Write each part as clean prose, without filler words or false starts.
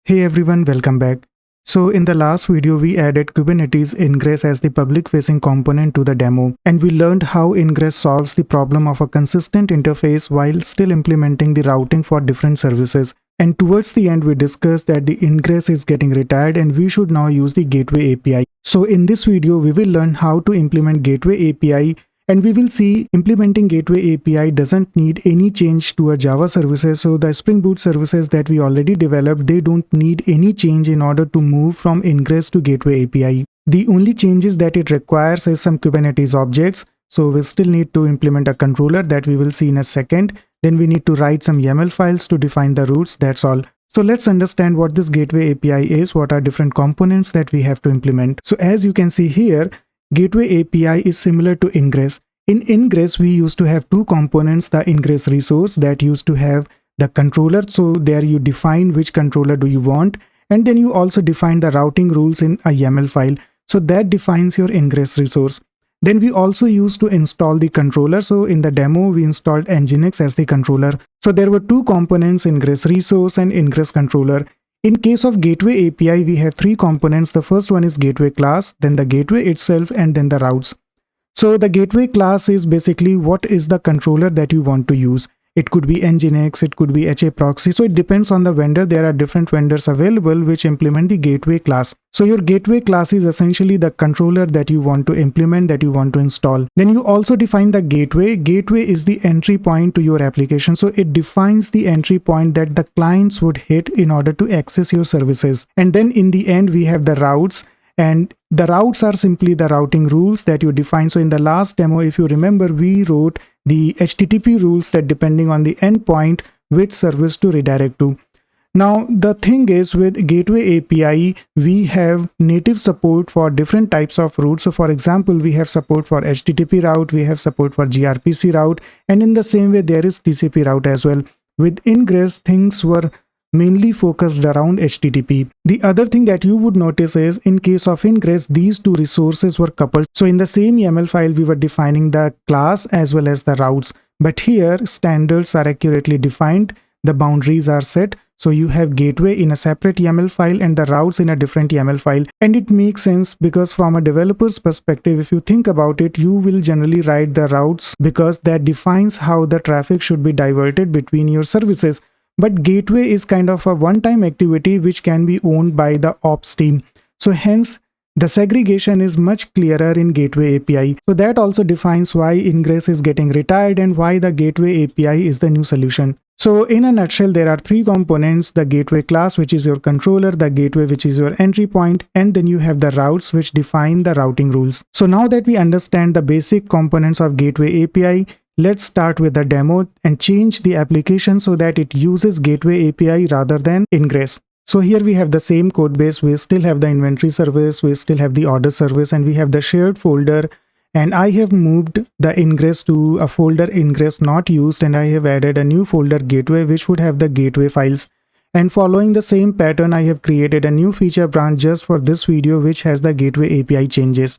Hey everyone, welcome back. So in the last video, we added Kubernetes Ingress as the public-facing component to the demo, and we learned how Ingress solves the problem of a consistent interface while still implementing the routing for different services. And towards the end, we discussed that the Ingress is getting retired and we should now use the Gateway API. So in this video, we will learn how to implement Gateway API. And we will see implementing Gateway API doesn't need any change to our Java services. So the Spring Boot services that we already developed, they don't need any change in order to move from Ingress to Gateway API. The only changes that it requires is some Kubernetes objects. So we still need to implement a controller that we will see in a second. Then we need to write some YAML files to define the routes. That's all. So let's understand what this Gateway API is, what are different components that we have to implement. So as you can see here, Gateway API is similar to Ingress. In Ingress, we used to have two components, the Ingress resource that used to have the controller. So there you define which controller do you want. And then you also define the routing rules in a YAML file. So that defines your Ingress resource. Then we also used to install the controller. So in the demo, we installed Nginx as the controller. So there were two components, Ingress resource and Ingress controller. In case of Gateway API, we have three components. The first one is Gateway class, then the gateway itself, and then the routes. So the Gateway class is basically what is the controller that you want to use. It could be Nginx, it could be HA proxy. So it depends on the vendor. There are different vendors available which implement the Gateway class. So your Gateway class is essentially the controller that you want to implement, that you want to install. Then you also define the gateway. Gateway is the entry point to your application. So it defines the entry point that the clients would hit in order to access your services. And then in the end, we have the routes. And the routes are simply the routing rules that you define. So in the last demo, if you remember, we wrote the HTTP rules that depending on the endpoint, which service to redirect to. Now, the thing is with Gateway API, we have native support for different types of routes. So for example, we have support for HTTPRoute, we have support for gRPC route, and in the same way, there is TCPRoute as well. With Ingress, things were mainly focused around HTTP. The other thing that you would notice is in case of Ingress, these two resources were coupled. So in the same YAML file, we were defining the class as well as the routes. But here, standards are accurately defined. The boundaries are set. So you have gateway in a separate YAML file and the routes in a different YAML file. And it makes sense because from a developer's perspective, if you think about it, you will generally write the routes because that defines how the traffic should be diverted between your services. But gateway is kind of a one-time activity which can be owned by the ops team. So hence, the segregation is much clearer in Gateway API. So that also defines why Ingress is getting retired and why the Gateway API is the new solution. So in a nutshell, there are three components, the Gateway class, which is your controller, the gateway, which is your entry point, and then you have the routes, which define the routing rules. So now that we understand the basic components of Gateway API, let's start with the demo and change the application so that it uses Gateway API rather than Ingress. So here we have the same code base. We still have the inventory service, we still have the order service, and we have the shared folder. And I have moved the Ingress to a folder Ingress not used, and I have added a new folder gateway which would have the gateway files. And following the same pattern, I have created a new feature branch just for this video which has the Gateway API changes.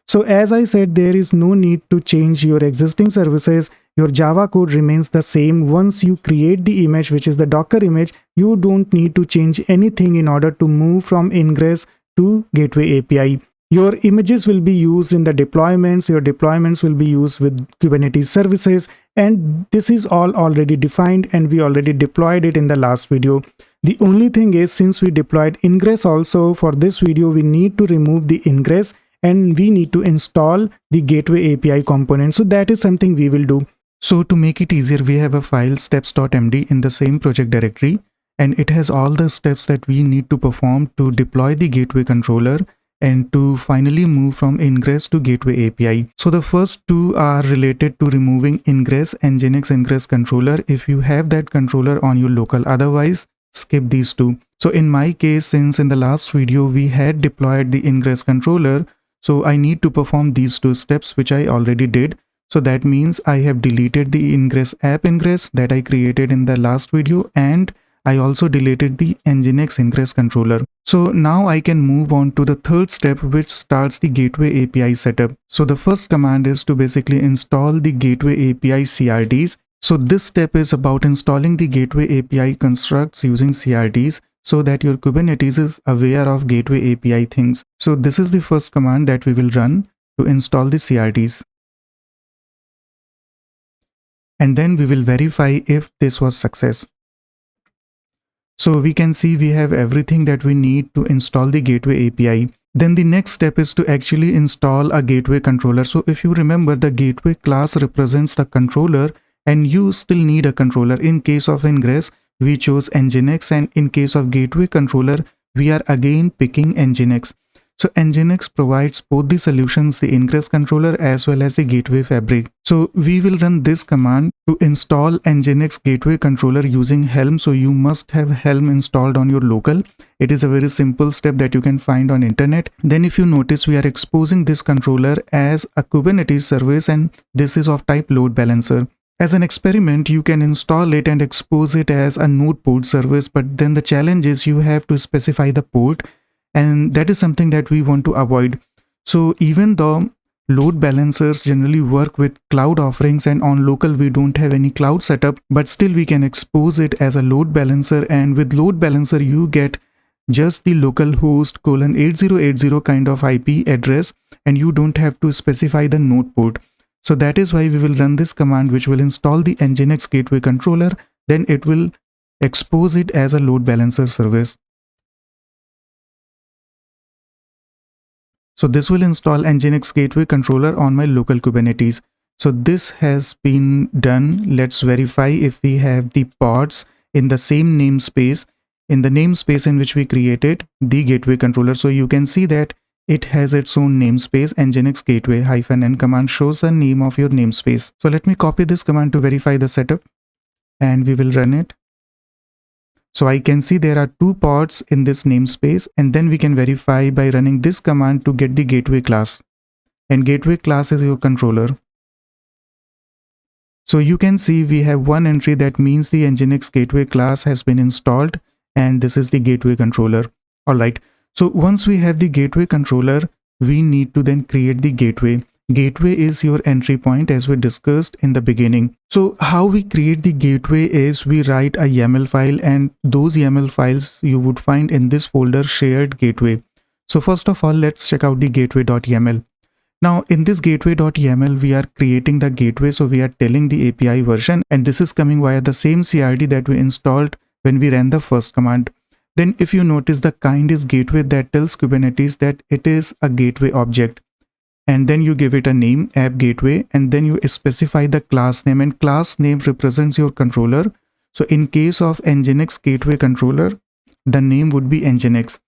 So as I said, there is no need to change your existing services. Your Java code remains the same. Once you create the image, which is the Docker image, you don't need to change anything in order to move from Ingress to Gateway API. Your images will be used in the deployments. Your deployments will be used with Kubernetes services. And this is all already defined and we already deployed it in the last video. The only thing is, since we deployed Ingress also, for this video, we need to remove the Ingress and we need to install the Gateway API component. So that is something we will do. So to make it easier, we have a file steps.md in the same project directory, and it has all the steps that we need to perform to deploy the gateway controller and to finally move from Ingress to Gateway API. So the first two are related to removing Ingress, Nginx Ingress controller if you have that controller on your local. Otherwise, skip these two. So in my case, since in the last video we had deployed the Ingress controller, so I need to perform these two steps, which I already did. So that means I have deleted the Ingress app Ingress that I created in the last video, and I also deleted the Nginx Ingress controller. So now I can move on to the third step, which starts the Gateway API setup. So the first command is to basically install the Gateway API CRDs. So this step is about installing the Gateway API constructs using CRDs. so that your Kubernetes is aware of Gateway API things. So this is the first command that we will run to install the CRTs. And then we will verify if this was success. So we can see we have everything that we need to install the Gateway API. Then the next step is to actually install a gateway controller. So if you remember, the gateway class represents the controller and you still need a controller. In case of Ingress, we chose Nginx, and in case of gateway controller, we are again picking Nginx. So Nginx provides both the solutions, the Ingress controller as well as the gateway fabric. So we will run this command to install Nginx gateway controller using Helm. So you must have Helm installed on your local. It is a very simple step that you can find on internet. Then if you notice, we are exposing this controller as a Kubernetes service, and this is of type load balancer. As an experiment, you can install it and expose it as a node port service, but then the challenge is you have to specify the port, and that is something that we want to avoid. So even though load balancers generally work with cloud offerings and on local we don't have any cloud setup, but still we can expose it as a load balancer, and with load balancer you get just the localhost :8080 kind of IP address, and you don't have to specify the node port. So that is why we will run this command, which will install the Nginx gateway controller. Then it will expose it as a load balancer service. So this will install Nginx gateway controller on my local Kubernetes. So this has been done. Let's verify if we have the pods in the same namespace, in the namespace in which we created the gateway controller. So you can see that it has its own namespace. Nginx gateway -n command shows the name of your namespace. So let me copy this command to verify the setup, and we will run it. So I can see there are 2 pods in this namespace, and then we can verify by running this command to get the gateway class. And gateway class is your controller. So you can see we have one entry that means the Nginx gateway class has been installed, and this is the gateway controller. Alright, so once we have the gateway controller, we need to then create the gateway. Gateway is your entry point, as we discussed in the beginning. So how we create the gateway is we write a YAML file, and those YAML files you would find in this folder shared gateway. So first of all, let's check out the gateway.yaml. Now in this gateway.yaml, we are creating the gateway. So we are telling the API version, and this is coming via the same CRT that we installed when we ran the first command. Then if you notice, the kind is gateway, that tells Kubernetes that it is a gateway object. And then you give it a name, app gateway, and then you specify the class name, and class name represents your controller. So in case of Nginx gateway controller, the name would be Nginx.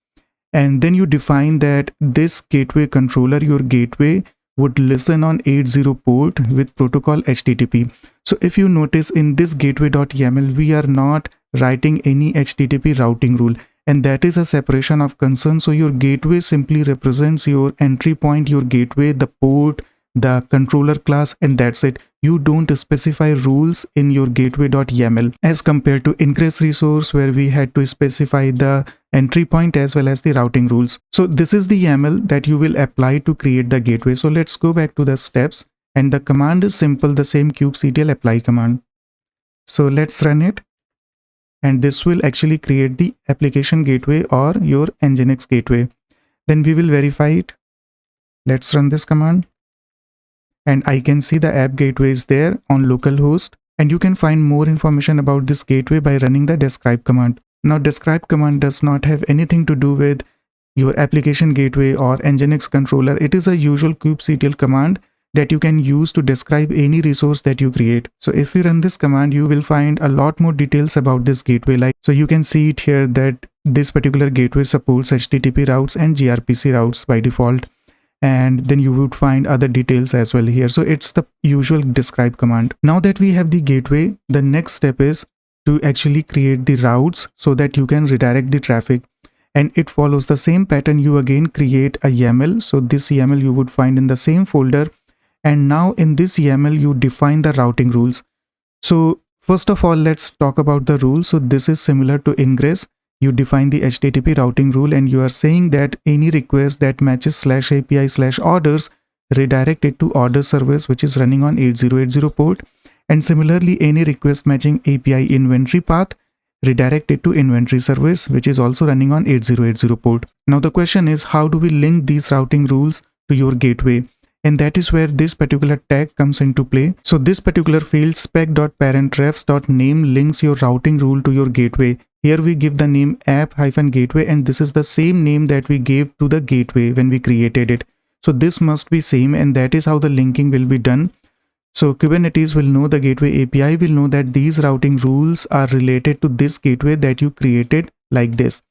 And then you define that this gateway controller, your gateway, would listen on 80 port with protocol HTTP. So if you notice, in this gateway.yaml, we are not writing any HTTP routing rule, and that is a separation of concern. So your gateway simply represents your entry point, your gateway, the port, the controller class, and that's it. You don't specify rules in your gateway.yaml as compared to Ingress resource, where we had to specify the entry point as well as the routing rules. So this is the YAML that you will apply to create the gateway. So let's go back to the steps, and the command is simple, the same kubectl apply command. So let's run it, and this will actually create the application gateway or your Nginx gateway. Then we will verify it. Let's run this command, and I can see the app gateway is there on localhost, and you can find more information about this gateway by running the describe command. Now describe command does not have anything to do with your application gateway or Nginx controller. It is a usual kubectl command that you can use to describe any resource that you create. So if we run this command, you will find a lot more details about this gateway. Like, so you can see it here that this particular gateway supports HTTP routes and gRPC routes by default. And then you would find other details as well here. So it's the usual describe command. Now that we have the gateway, the next step is to actually create the routes so that you can redirect the traffic. And it follows the same pattern. You again create a YAML. So this YAML you would find in the same folder. And now in this YAML, you define the routing rules. So first of all, let's talk about the rules. So this is similar to Ingress. You define the HTTP routing rule, and you are saying that any request that matches /API/orders, redirect it to order service, which is running on 8080 port. And similarly, any request matching API inventory path, redirect it to inventory service, which is also running on 8080 port. Now the question is, how do we link these routing rules to your gateway? And that is where this particular tag comes into play. So this particular field spec.parentrefs.name links your routing rule to your gateway. Here we give the name app-gateway, and this is the same name that we gave to the gateway when we created it. So this must be same, and that is how the linking will be done. So Kubernetes will know, the gateway API will know that these routing rules are related to this gateway that you created like this,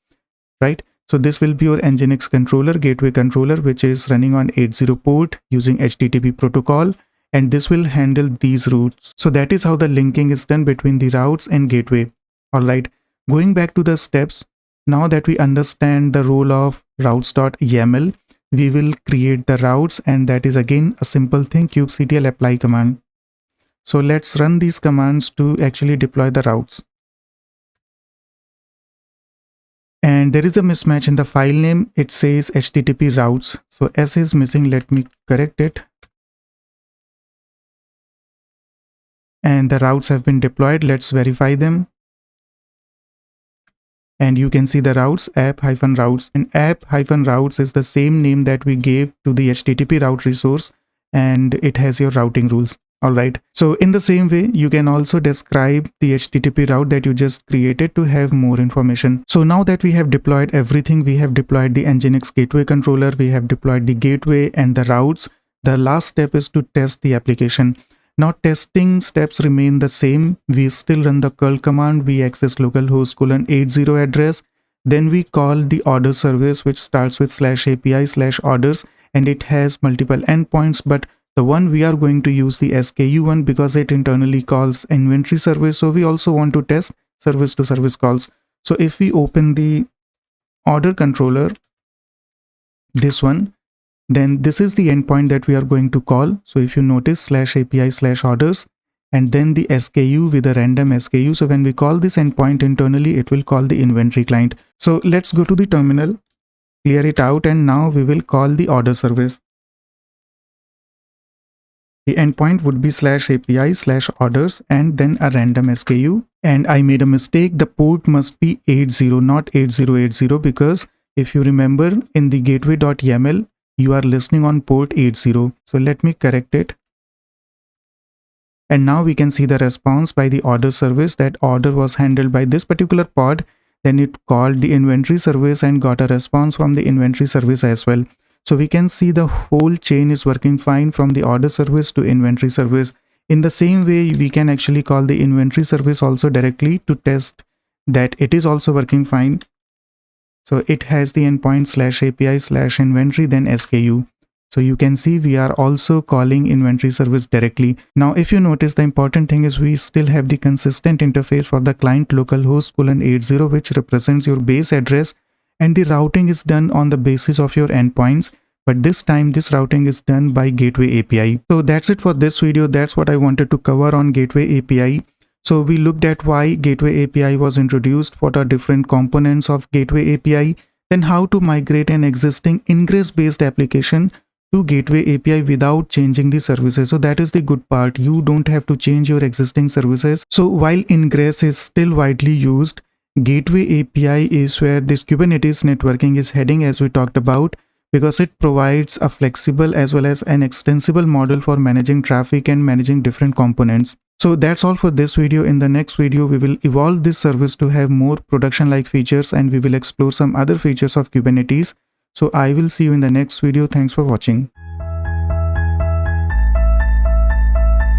right? So this will be your Nginx controller, gateway controller, which is running on 80 port using HTTP protocol, and this will handle these routes. So that is how the linking is done between the routes and gateway. All right, going back to the steps, now that we understand the role of routes.yaml, we will create the routes, and that is again a simple thing, kubectl apply command. So let's run these commands to actually deploy the routes. And there is a mismatch in the file name. It says HTTPRoutes. So S is missing. Let me correct it. And the routes have been deployed. Let's verify them. And you can see the routes, app-routes, and app-routes is the same name that we gave to the HTTP route resource, and it has your routing rules. All right. So in the same way, you can also describe the HTTP route that you just created to have more information. So now that we have deployed everything, we have deployed the Nginx gateway controller, we have deployed the gateway and the routes. The last step is to test the application. Now testing steps remain the same. We still run the curl command. We access localhost :80 address. Then we call the order service, which starts with /API/orders, and it has multiple endpoints, but the one we are going to use the SKU one because it internally calls inventory service. So we also want to test service to service calls. So if we open the order controller, this one, then this is the endpoint that we are going to call. So if you notice /API/orders and then the SKU with a random SKU. So when we call this endpoint internally, it will call the inventory client. So let's go to the terminal, clear it out, and now we will call the order service. The endpoint would be /API/orders and then a random SKU. And I made a mistake. The port must be 80, not 8080, because if you remember in the gateway.yaml, you are listening on port 80. So let me correct it. And now we can see the response by the order service. That order was handled by this particular pod. Then it called the inventory service and got a response from the inventory service as well. So we can see the whole chain is working fine from the order service to inventory service. In the same way, we can actually call the inventory service also directly to test that it is also working fine. So it has the endpoint /API/inventory then SKU. So you can see we are also calling inventory service directly. Now, if you notice, the important thing is we still have the consistent interface for the client localhost :80, which represents your base address, and the routing is done on the basis of your endpoints. But this time this routing is done by Gateway API. So that's it for this video. That's what I wanted to cover on Gateway API. So we looked at why Gateway API was introduced, what are different components of Gateway API, then how to migrate an existing Ingress-based application to Gateway API without changing the services. So that is the good part. You don't have to change your existing services. So while Ingress is still widely used, Gateway API is where this Kubernetes networking is heading, as we talked about, because it provides a flexible as well as an extensible model for managing traffic and managing different components. So that's all for this video. In the next video, we will evolve this service to have more production-like features, and we will explore some other features of Kubernetes. So I will see you in the next video. Thanks for watching.